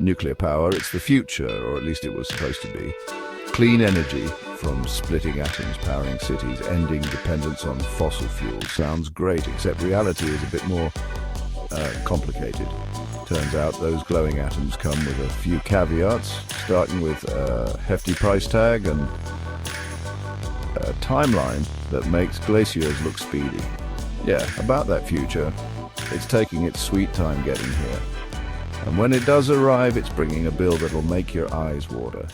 Nuclear power, it's the future, or at least it was supposed to be. Clean energy from splitting atoms powering cities, ending dependence on fossil fuels. Sounds great, except reality is a bit more complicated. Turns out those glowing atoms come with a few caveats, starting with a hefty price tag and a timeline that makes glaciers look speedy. Yeah, about that future, it's taking its sweet time getting here. And when it does arrive, it's bringing a bill that'll make your eyes water.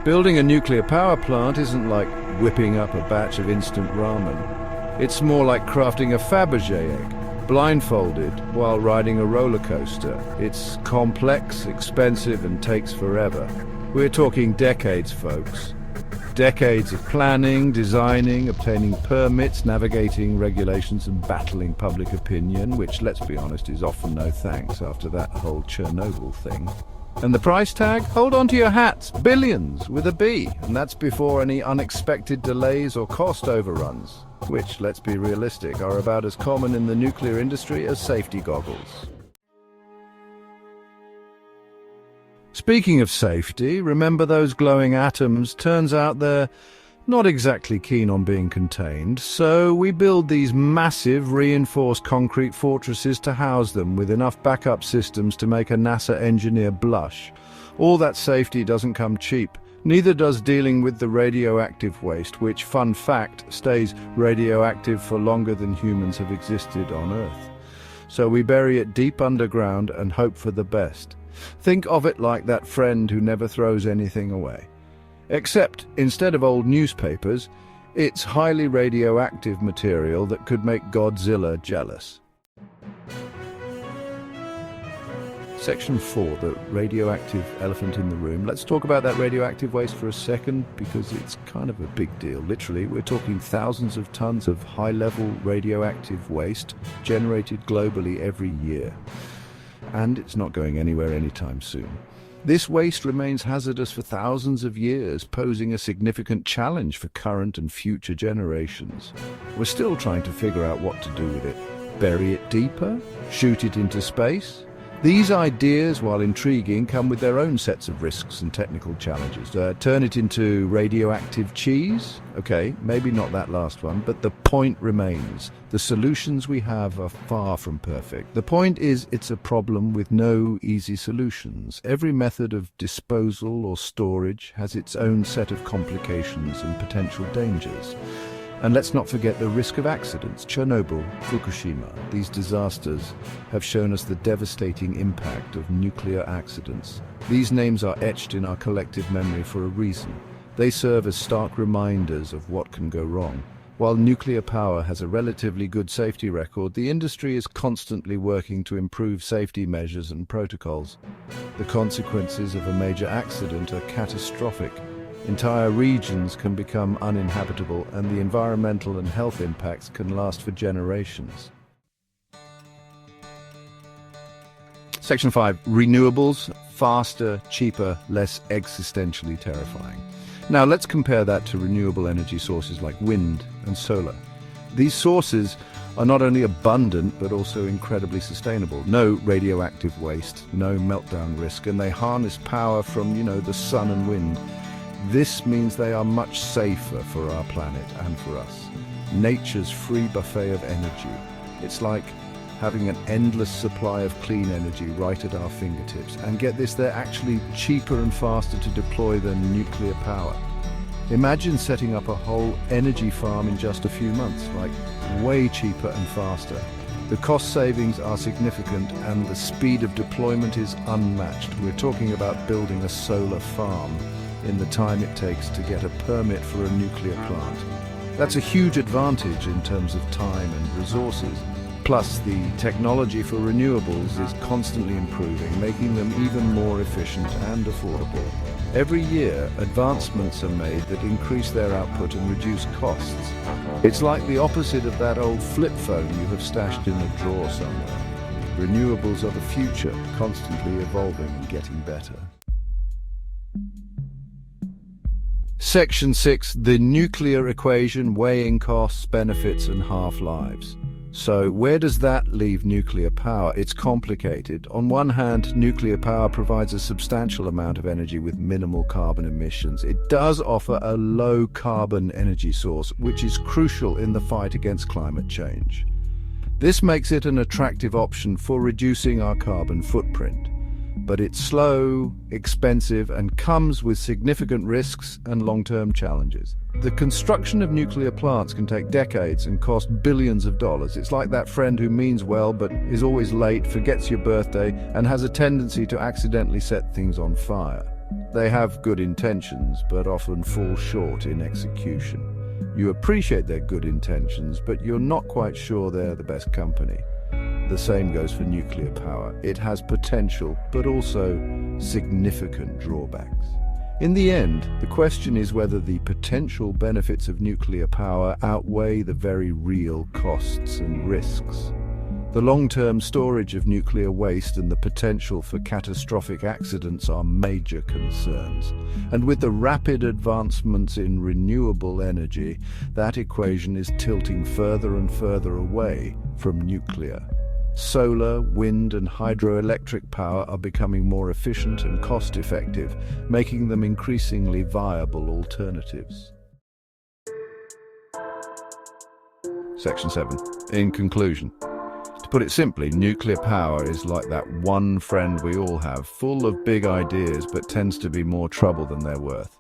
Building a nuclear power plant isn't like whipping up a batch of instant ramen. It's more like crafting a Fabergé egg, blindfolded while riding a roller coaster. It's complex, expensive, and takes forever. We're talking decades, folks. Decades of planning, designing, obtaining permits, navigating regulations, and battling public opinion, which, let's be honest, is often no thanks after that whole Chernobyl thing. And the price tag? Hold on to your hats. Billions with a B. And that's before any unexpected delays or cost overruns, which, let's be realistic, are about as common in the nuclear industry as safety goggles. Speaking of safety, remember those glowing atoms? Turns out they're not exactly keen on being contained, so we build these massive reinforced concrete fortresses to house them with enough backup systems to make a NASA engineer blush. All that safety doesn't come cheap. Neither does dealing with the radioactive waste, which, fun fact, stays radioactive for longer than humans have existed on Earth. So we bury it deep underground and hope for the best. Think of it like that friend who never throws anything away. Except, instead of old newspapers, it's highly radioactive material that could make Godzilla jealous. Section 4, the radioactive elephant in the room. Let's talk about that radioactive waste for a second, because it's kind of a big deal. Literally, we're talking thousands of tons of high-level radioactive waste generated globally every year. And it's not going anywhere anytime soon. This waste remains hazardous for thousands of years, posing a significant challenge for current and future generations. We're still trying to figure out what to do with it. Bury it deeper? Shoot it into space? These ideas, while intriguing, come with their own sets of risks and technical challenges. Turn it into radioactive cheese? Okay, maybe not that last one, but the point remains. The solutions we have are far from perfect. The point is, it's a problem with no easy solutions. Every method of disposal or storage has its own set of complications and potential dangers. And let's not forget the risk of accidents. Chernobyl, Fukushima, these disasters have shown us the devastating impact of nuclear accidents. These names are etched in our collective memory for a reason. They serve as stark reminders of what can go wrong. While nuclear power has a relatively good safety record, the industry is constantly working to improve safety measures and protocols. The consequences of a major accident are catastrophic. Entire regions can become uninhabitable, and the environmental and health impacts can last for generations. Section 5. Renewables. Faster, cheaper, less existentially terrifying. Now let's compare that to renewable energy sources like wind and solar. These sources are not only abundant but also incredibly sustainable. No radioactive waste, no meltdown risk, and they harness power from, the sun and wind. This means they are much safer for our planet and for us. Nature's free buffet of energy. It's like having an endless supply of clean energy right at our fingertips. And get this, they're actually cheaper and faster to deploy than nuclear power. Imagine setting up a whole energy farm in just a few months, like way cheaper and faster. The cost savings are significant and the speed of deployment is unmatched. We're talking about building a solar farm in the time it takes to get a permit for a nuclear plant. That's a huge advantage in terms of time and resources. Plus, the technology for renewables is constantly improving, making them even more efficient and affordable. Every year, advancements are made that increase their output and reduce costs. It's like the opposite of that old flip phone you have stashed in a drawer somewhere. Renewables are the future, constantly evolving and getting better. Section 6. The nuclear equation, weighing costs, benefits and half-lives. So where does that leave nuclear power? It's complicated. On one hand, nuclear power provides a substantial amount of energy with minimal carbon emissions. It does offer a low carbon energy source, which is crucial in the fight against climate change. This makes it an attractive option for reducing our carbon footprint. But it's slow, expensive, and comes with significant risks and long-term challenges. The construction of nuclear plants can take decades and cost billions of dollars. It's like that friend who means well but is always late, forgets your birthday, and has a tendency to accidentally set things on fire. They have good intentions, but often fall short in execution. You appreciate their good intentions, but you're not quite sure they're the best company. The same goes for nuclear power. It has potential, but also significant drawbacks. In the end, the question is whether the potential benefits of nuclear power outweigh the very real costs and risks. The long-term storage of nuclear waste and the potential for catastrophic accidents are major concerns. And with the rapid advancements in renewable energy, that equation is tilting further and further away from nuclear. Solar, wind, and hydroelectric power are becoming more efficient and cost-effective, making them increasingly viable alternatives. Section 7. In conclusion. To put it simply, nuclear power is like that one friend we all have, full of big ideas but tends to be more trouble than they're worth.